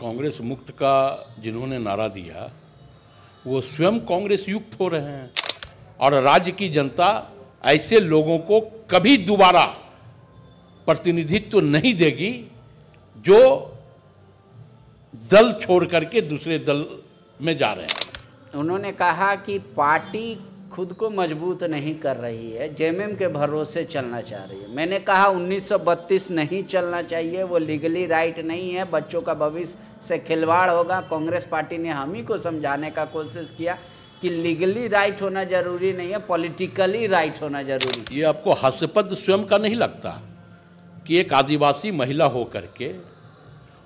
कांग्रेस मुक्त का जिन्होंने नारा दिया वो स्वयं कांग्रेस युक्त हो रहे हैं और राज्य की जनता ऐसे लोगों को कभी दोबारा प्रतिनिधित्व नहीं देगी जो दल छोड़ करके दूसरे दल में जा रहे हैं। उन्होंने कहा कि पार्टी खुद को मजबूत नहीं कर रही है, जेएमएम के भरोसे चलना चाह रही है। मैंने कहा 1932 नहीं चलना चाहिए, वो लीगली राइट नहीं है, बच्चों का भविष्य से खिलवाड़ होगा। कांग्रेस पार्टी ने हम ही को समझाने का कोशिश किया कि लीगली राइट होना जरूरी नहीं है, पॉलिटिकली राइट होना जरूरी। ये आपको हास्यपद स्वयं का नहीं लगता कि एक आदिवासी महिला हो करके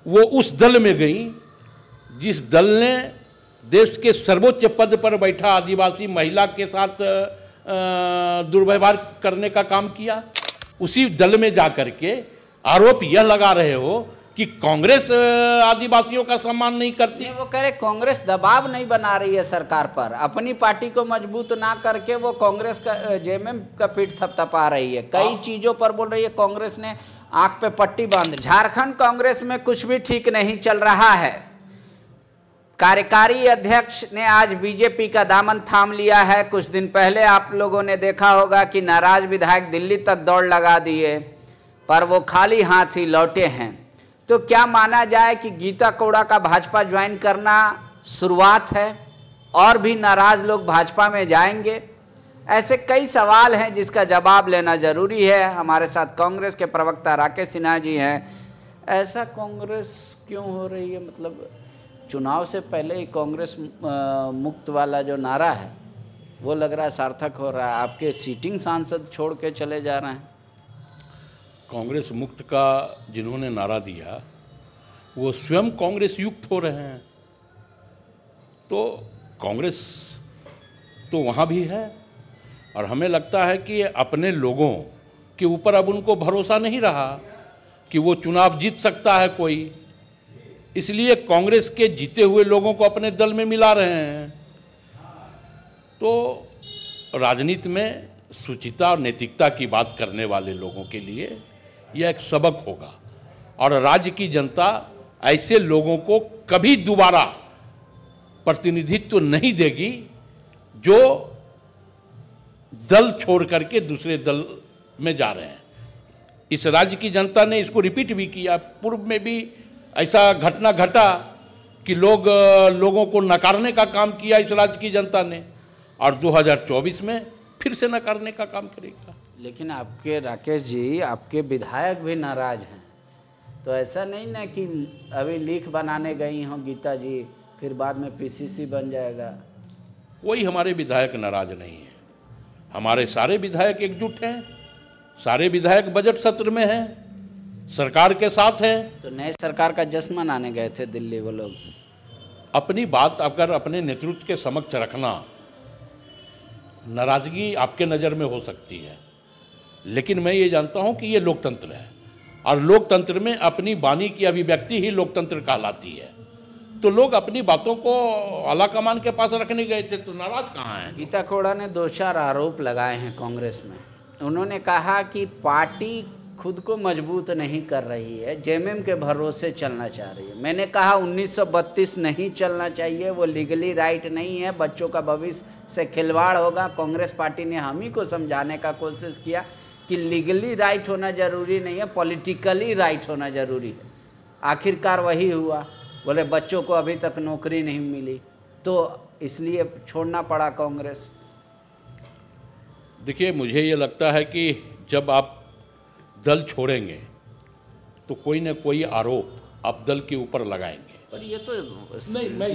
वो उस दल में गई जिस दल ने देश के सर्वोच्च पद पर बैठा आदिवासी महिला के साथ दुर्व्यवहार करने का काम किया। उसी दल में जाकर के आरोप यह लगा रहे हो कि कांग्रेस आदिवासियों का सम्मान नहीं करती। वो कह रहे कांग्रेस दबाव नहीं बना रही है सरकार पर, अपनी पार्टी को मजबूत ना करके वो कांग्रेस का जेएमएम का पीठ थपथपा रही है। कई चीजों पर बोल रही है, कांग्रेस ने आंख पे पट्टी बांध। झारखंड कांग्रेस में कुछ भी ठीक नहीं चल रहा है। कार्यकारी अध्यक्ष ने आज बीजेपी का दामन थाम लिया है। कुछ दिन पहले आप लोगों ने देखा होगा कि नाराज विधायक दिल्ली तक दौड़ लगा दिए, पर वो खाली हाथ ही लौटे हैं। तो क्या माना जाए कि गीता कोड़ा का भाजपा ज्वाइन करना शुरुआत है और भी नाराज लोग भाजपा में जाएंगे? ऐसे कई सवाल हैं जिसका जवाब लेना जरूरी है। हमारे साथ कांग्रेस के प्रवक्ता राकेश सिन्हा जी हैं। ऐसा कांग्रेस क्यों हो रही है? मतलब चुनाव से पहले ही कांग्रेस मुक्त वाला जो नारा है वो लग रहा है सार्थक हो रहा है। आपके सीटिंग सांसद छोड़ के चले जा रहे हैं। कांग्रेस मुक्त का जिन्होंने नारा दिया वो स्वयं कांग्रेस युक्त हो रहे हैं। तो कांग्रेस तो वहाँ भी है और हमें लगता है कि अपने लोगों के ऊपर अब उनको भरोसा नहीं रहा कि वो चुनाव जीत सकता है कोई, इसलिए कांग्रेस के जीते हुए लोगों को अपने दल में मिला रहे हैं। तो राजनीति में शुचिता और नैतिकता की बात करने वाले लोगों के लिए यह एक सबक होगा और राज्य की जनता ऐसे लोगों को कभी दोबारा प्रतिनिधित्व नहीं देगी जो दल छोड़ करके दूसरे दल में जा रहे हैं। इस राज्य की जनता ने इसको रिपीट भी किया। पूर्व में भी ऐसा घटना घटा कि लोगों को नकारने का काम किया इस राज्य की जनता ने और 2024 में फिर से नकारने का काम करेगा। लेकिन आपके राकेश जी, आपके विधायक भी नाराज हैं। तो ऐसा नहीं ना कि अभी लीख बनाने गई हों गीता जी, फिर बाद में पीसीसी बन जाएगा। कोई हमारे विधायक नाराज नहीं है। हमारे सारे विधायक एकजुट हैं, सारे विधायक बजट सत्र में हैं, सरकार के साथ हैं। तो नए सरकार का जश्न मनाने गए थे दिल्ली वो लोग। अपनी बात अगर अपने नेतृत्व के समक्ष रखना, नाराजगी आपके नज़र में हो सकती है, लेकिन मैं ये जानता हूँ कि ये लोकतंत्र है और लोकतंत्र में अपनी वाणी की अभिव्यक्ति ही लोकतंत्र कहलाती है। तो लोग अपनी बातों को आलाकमान के पास रखने गए थे, तो नाराज कहाँ हैं? गीता कोड़ा ने 2-4 आरोप लगाए हैं कांग्रेस में। उन्होंने कहा कि पार्टी खुद को मजबूत नहीं कर रही है, जेएमएम के भरोसे चलना चाह रही है। मैंने कहा 1932 नहीं चलना चाहिए, वो लीगली राइट नहीं है, बच्चों का भविष्य से खिलवाड़ होगा। कांग्रेस पार्टी ने हम ही को समझाने का कोशिश किया कि लीगली राइट होना जरूरी नहीं है, पॉलिटिकली राइट होना जरूरी है। आखिरकार वही हुआ। बोले बच्चों को अभी तक नौकरी नहीं मिली, तो इसलिए छोड़ना पड़ा कांग्रेस। देखिए, मुझे ये लगता है कि जब आप दल छोड़ेंगे तो कोई न कोई आरोप आप दल के ऊपर लगाएंगे। पर ये तो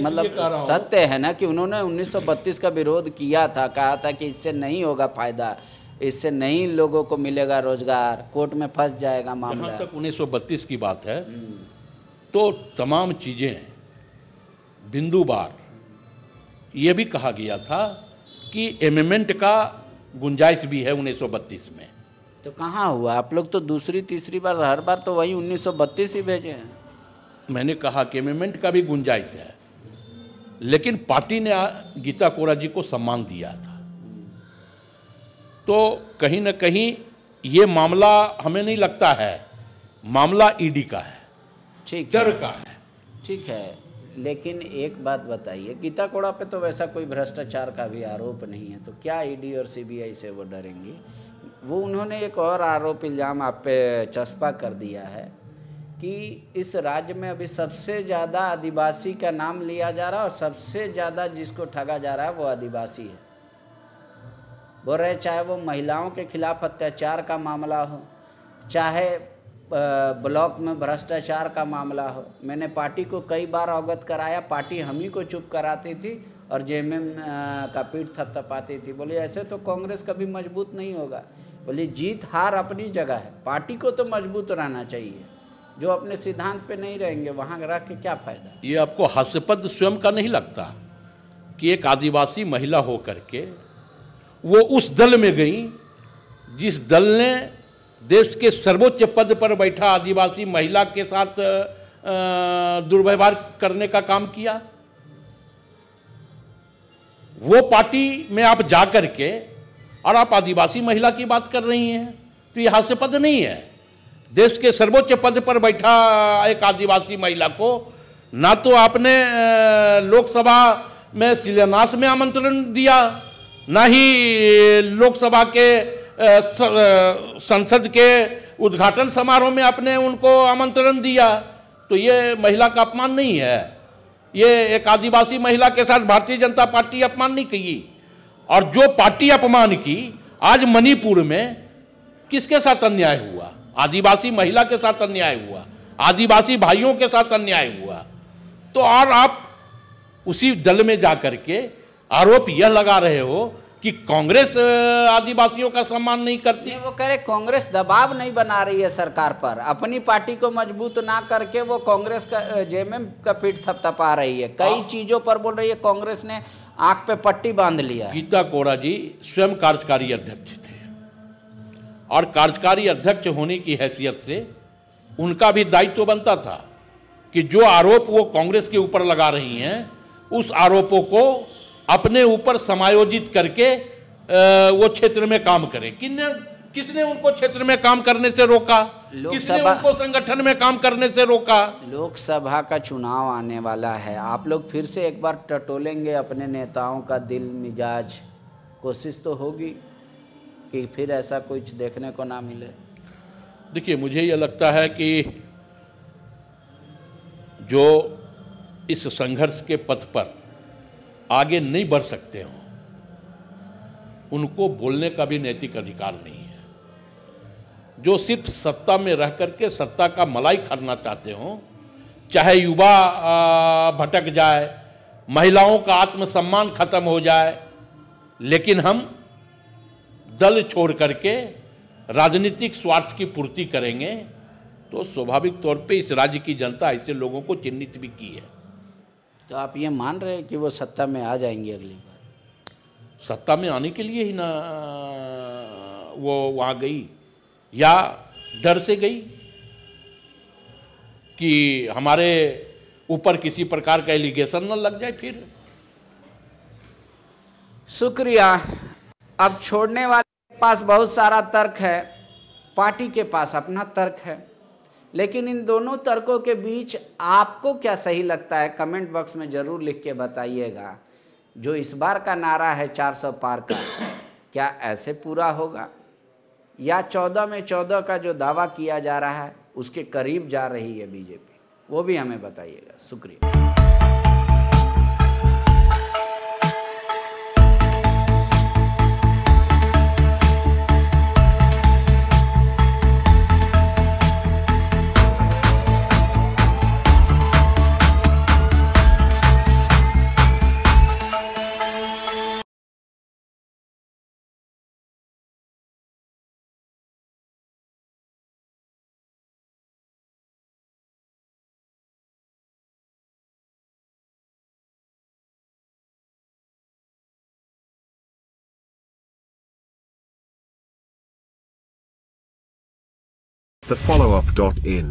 मतलब सत्य है ना कि उन्होंने 1932 का विरोध किया था, कहा था कि इससे नहीं होगा फायदा, इससे नहीं लोगों को मिलेगा रोजगार, कोर्ट में फंस जाएगा मामला। जहाँ तक 1932 की बात है तो तमाम चीज़ें बिंदुवार ये भी कहा गया था कि एमेंडमेंट का गुंजाइश भी है 1932 में। तो कहाँ हुआ? आप लोग तो दूसरी तीसरी बार, हर बार तो वही 1932 ही भेजे हैं। मैंने कहा कि एमेंडमेंट का भी गुंजाइश है, लेकिन पार्टी ने गीता कोड़ा जी को सम्मान दिया था। तो कहीं न कहीं ये मामला हमें नहीं लगता है मामला ईडी का है, ठीक डर का है ठीक है, लेकिन एक बात बताइए, गीता कोड़ा पे तो वैसा कोई भ्रष्टाचार का भी आरोप नहीं है, तो क्या ईडी और सीबीआई से वो डरेंगी? वो उन्होंने एक और आरोप इल्ज़ाम आप पे चस्पा कर दिया है कि इस राज्य में अभी सबसे ज़्यादा आदिवासी का नाम लिया जा रहा है और सबसे ज़्यादा जिसको ठगा जा रहा है वो आदिवासी है। बोल रहे चाहे वो महिलाओं के खिलाफ अत्याचार का मामला हो, चाहे ब्लॉक में भ्रष्टाचार का मामला हो। मैंने पार्टी को कई बार अवगत कराया, पार्टी हम ही को चुप कराती थी और जेएमएम का पीठ थपथपाती थी। बोले ऐसे तो कांग्रेस कभी मजबूत नहीं होगा। बोले जीत हार अपनी जगह है, पार्टी को तो मजबूत रहना चाहिए। जो अपने सिद्धांत पे नहीं रहेंगे वहाँ रह के क्या फ़ायदा? ये आपको हास्यपद स्वयं का नहीं लगता कि एक आदिवासी महिला हो करके वो उस दल में गई जिस दल ने देश के सर्वोच्च पद पर बैठा आदिवासी महिला के साथ दुर्व्यवहार करने का काम किया? वो पार्टी में आप जा करके और आप आदिवासी महिला की बात कर रही हैं, तो ये हास्यपद नहीं है। देश के सर्वोच्च पद पर बैठा एक आदिवासी महिला को ना तो आपने लोकसभा में शिलान्यास में आमंत्रण दिया, ना ही लोकसभा के संसद के उद्घाटन समारोह में आपने उनको आमंत्रण दिया। तो ये महिला का अपमान नहीं है, ये एक आदिवासी महिला के साथ भारतीय जनता पार्टी अपमान नहीं की। और जो पार्टी अपमान की, आज मणिपुर में किसके साथ अन्याय हुआ? आदिवासी महिला के साथ अन्याय हुआ, आदिवासी भाइयों के साथ अन्याय हुआ। तो और आप उसी दल में जाकर के आरोप यह लगा रहे हो कि कांग्रेस आदिवासियों का सम्मान नहीं करती। वो कह रहे कांग्रेस दबाव नहीं बना रही है सरकार पर, अपनी पार्टी को मजबूत ना करके वो कांग्रेस का जेएमएम का पीठ थपथपा रही है। कई चीजों पर बोल रही है कांग्रेस ने आंख पे पट्टी बांध लिया। गीता कोड़ा जी स्वयं कार्यकारी अध्यक्ष थे और कार्यकारी अध्यक्ष होने की हैसियत से उनका भी दायित्व बनता था कि जो आरोप वो कांग्रेस के ऊपर लगा रही हैं उस आरोपों को अपने ऊपर समायोजित करके वो क्षेत्र में काम करें। किसने उनको क्षेत्र में काम करने से रोका? किसने उनको संगठन में काम करने से रोका? लोकसभा का चुनाव आने वाला है, आप लोग फिर से एक बार टटोलेंगे अपने नेताओं का दिल मिजाज। कोशिश तो होगी कि फिर ऐसा कुछ देखने को ना मिले। देखिए, मुझे यह लगता है कि जो इस संघर्ष के पथ पर आगे नहीं बढ़ सकते हों, उनको बोलने का भी नैतिक अधिकार नहीं है। जो सिर्फ सत्ता में रह करके सत्ता का मलाई खाना चाहते हों, चाहे युवा भटक जाए, महिलाओं का आत्मसम्मान खत्म हो जाए, लेकिन हम दल छोड़ करके राजनीतिक स्वार्थ की पूर्ति करेंगे, तो स्वाभाविक तौर पे इस राज्य की जनता ऐसे लोगों को चिन्हित भी की है। तो आप ये मान रहे हैं कि वो सत्ता में आ जाएंगे अगली बार? सत्ता में आने के लिए ही ना वो वहाँ गई, या डर से गई कि हमारे ऊपर किसी प्रकार का एलिगेशन न लग जाए फिर। शुक्रिया। अब छोड़ने वाले के पास बहुत सारा तर्क है, पार्टी के पास अपना तर्क है, लेकिन इन दोनों तर्कों के बीच आपको क्या सही लगता है कमेंट बॉक्स में ज़रूर लिख के बताइएगा। जो इस बार का नारा है 400 पार का, क्या ऐसे पूरा होगा या 14 में 14 का जो दावा किया जा रहा है उसके करीब जा रही है बीजेपी? वो भी हमें बताइएगा। शुक्रिया। The follow-up.in